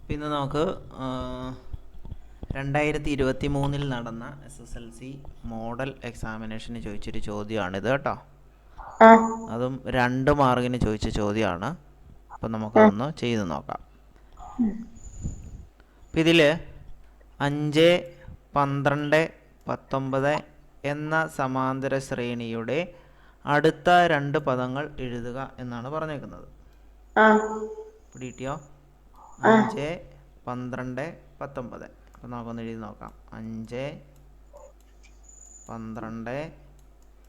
പിന്നെ നമുക്ക് 2023 നടന്ന SSLC മോഡൽ എക്സാമിനേഷന് ചോദിച്ചൊരു ചോദ്യമാണിത് കേട്ടോ. അതും 2 മാർക്കിന് ചോദിച്ച ചോദ്യമാണ്. അപ്പം നമുക്കതൊന്ന് ചെയ്ത് നോക്കാം. അപ്പം ഇതിൽ 5, 12, 19 എന്ന സമാന്തര ശ്രേണിയുടെ അടുത്ത 2 പദങ്ങൾ എഴുതുക എന്നാണ് പറഞ്ഞേക്കുന്നത്. പിടികിട്ടിയോ? 5, 12, 19. അപ്പം നമുക്കൊന്ന് എഴുതി നോക്കാം. 5, 12,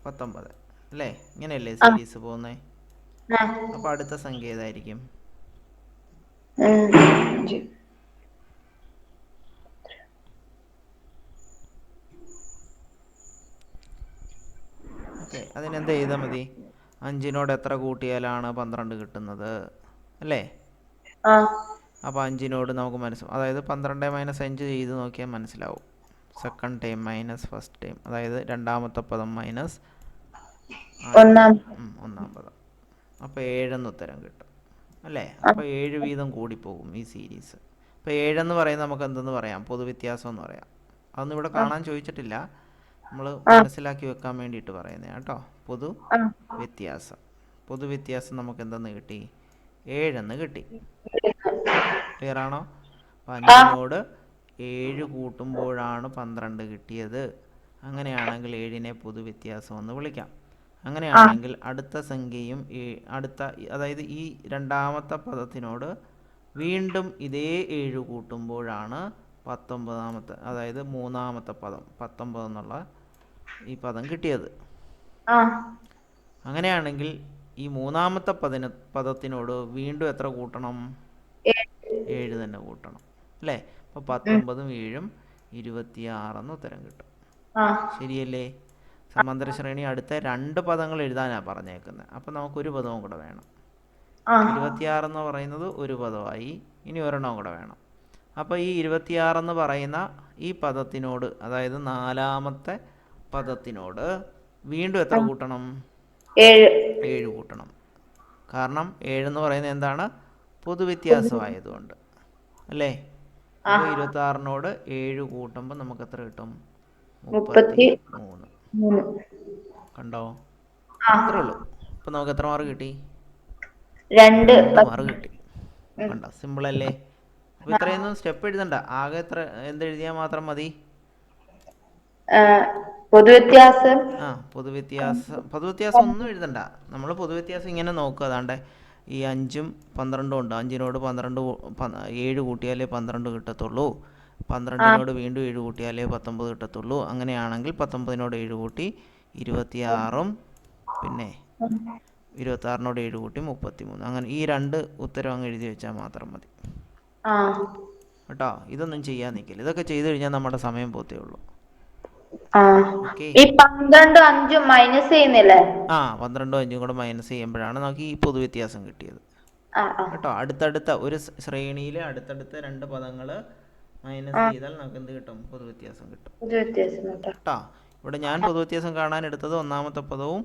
19 അല്ലേ? ഇങ്ങനെയല്ലേ സീരീസ് പോകുന്നത്? അപ്പോൾ അടുത്ത സംഖ്യ ഏതായിരിക്കും? ഓക്കെ, അതിനെന്ത് ചെയ്താൽ മതി? 5നോട് എത്ര കൂട്ടിയാലാണ് 12 കിട്ടുന്നത് അല്ലേ? അപ്പോൾ 5നോട് നമുക്ക് അതായത് 12 - 5 ചെയ്ത് നോക്കിയാൽ മനസ്സിലാവും. Second time minus first time, അതായത് രണ്ടാമത്തെ പദം മൈനസ് ഒന്നാം പദം. അപ്പോൾ 7 എന്ന് ഉത്തരം കിട്ടും അല്ലേ? അപ്പോൾ 7 വീതം കൂടിപ്പോകും ഈ സീരീസ്. അപ്പോൾ 7 എന്ന് പറയുന്നത് നമുക്ക് എന്തെന്ന് പറയാം? പൊതുവ്യത്യാസം എന്ന് പറയാം. അതൊന്നും ഇവിടെ കാണാൻ ചോദിച്ചിട്ടില്ല, നമ്മൾ മനസ്സിലാക്കി വെക്കാൻ വേണ്ടിയിട്ട് പറയുന്നത് കേട്ടോ. പൊതുവ്യത്യാസം നമുക്ക് എന്തെന്ന് കിട്ടി? 7 എന്ന് കിട്ടി. ക്ലിയർ ആണോ? അപ്പം 5നോട് 7 കൂട്ടുമ്പോഴാണ് 12 കിട്ടിയത്. അങ്ങനെയാണെങ്കിൽ 7നെ പൊതുവ്യത്യാസം എന്ന് വിളിക്കാം. അങ്ങനെയാണെങ്കിൽ അടുത്ത സംഖ്യയും അതായത് ഈ രണ്ടാമത്തെ പദത്തിനോട് വീണ്ടും ഇതേ 7 കൂട്ടുമ്പോഴാണ് 19ാമത്തെ, അതായത് മൂന്നാമത്തെ പദം 19 എന്നുള്ള ഈ പദം കിട്ടിയത്. അങ്ങനെയാണെങ്കിൽ ഈ മൂന്നാമത്തെ പദത്തിനോട് വീണ്ടും എത്ര കൂട്ടണം? 7 തന്നെ കൂട്ടണം അല്ലേ? അപ്പോൾ 19ഉം 7ഉം 26 എന്ന് ഉത്തരം കിട്ടും. ശരിയല്ലേ? സമാന്തര ശ്രേണി അടുത്ത 2 പദങ്ങൾ എഴുതാനാണ് പറഞ്ഞേക്കുന്നത്. അപ്പോൾ നമുക്കൊരു പദവും കൂടെ വേണം. 26 എന്ന് പറയുന്നത് ഒരു പദമായി, ഇനി ഒരെണ്ണം കൂടെ വേണം. അപ്പോൾ ഈ 26 എന്ന് പറയുന്ന ഈ പദത്തിനോട്, അതായത് 4ാമത്തെ പദത്തിനോട് വീണ്ടും എത്ര കൂട്ടണം? 7 കൂട്ടണം. കാരണം 7 എന്ന് പറയുന്നത് എന്താണ്? പൊതുവ്യത്യാസമായതുകൊണ്ട് അല്ലേ? അപ്പോൾ 26നോട് 7 കൂട്ടുമ്പോൾ നമുക്ക് എത്ര കിട്ടും? 33. കണ്ടോ? അത്രേ ഉള്ളൂ. അപ്പോൾ നമുക്ക് എത്ര മാർക്ക് കിട്ടി? 2 മാർക്ക് കിട്ടി. കണ്ടോ? സിമ്പിളല്ലേ? അപ്പോൾ ഇത്രയൊന്നും സ്റ്റെപ്പ് എഴുതണ്ട. ആകെ എന്തെഴുതിയാൽ മാത്രം മതി? പൊതുവ്യത്യാസം ഒന്നും എഴുതണ്ട. നമ്മൾ പൊതുവ്യത്യാസം ഇങ്ങനെ നോക്കുക. അതാണ്ട് ഈ 5ഉം 12ഉം ഉണ്ട്. 5നോട് 7 കൂട്ടിയാലേ 12 കിട്ടത്തുള്ളൂ. 12നോട് വീണ്ടും 7 കൂട്ടിയാലേ 19 കിട്ടത്തുള്ളൂ. അങ്ങനെയാണെങ്കിൽ 19നോട് 7 കൂട്ടി 26ഉം പിന്നെ 26നോട് 7 കൂട്ടി 33. അങ്ങനെ ഈ 2 ഉത്തരം അങ്ങ് എഴുതി വെച്ചാൽ മാത്രം മതി കേട്ടോ. ഇതൊന്നും ചെയ്യാൻ നിൽക്കില്ല. ഇതൊക്കെ ചെയ്ത് കഴിഞ്ഞാൽ നമ്മുടെ സമയം പോത്തേ ഉള്ളൂ. 12ഉം 5ഉം മൈനസ് ചെയ്യുന്നില്ലേ? 12ഉം 5ഉം കൂടെ മൈനസ് ചെയ്യുമ്പോഴാണ് നമുക്ക് ഈ പൊതുവ്യത്യാസം കിട്ടിയത് കേട്ടോ. അടുത്തടുത്ത ഒരു ശ്രേണിയിലെ അടുത്തടുത്ത 2 പദങ്ങൾ മൈനസ് ചെയ്താൽ നമുക്ക് എന്ത് കിട്ടും? പൊതുവ്യത്യാസം കിട്ടും കേട്ടോ. ഇവിടെ ഞാൻ പൊതുവ്യത്യാസം കാണാൻ എടുത്തത് 1ാമത്തെ പദവും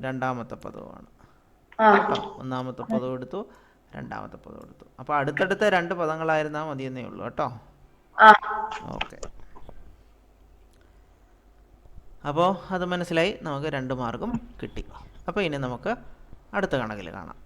രണ്ടാമത്തെ പദവുമാണ് കേട്ടോ. 1ാമത്തെ പദവും എടുത്തു, 2ാമത്തെ പദവും എടുത്തു. അപ്പോൾ അടുത്തടുത്ത 2 പദങ്ങളായിരുന്നാൽ മതിയെന്നേ ഉള്ളൂ കേട്ടോ. ഓക്കെ, അപ്പോൾ അത് മനസ്സിലായി. നമുക്ക് 2 മാർക്കും കിട്ടി. അപ്പോൾ ഇനി നമുക്ക് അടുത്ത കണക്കിൽ കാണാം.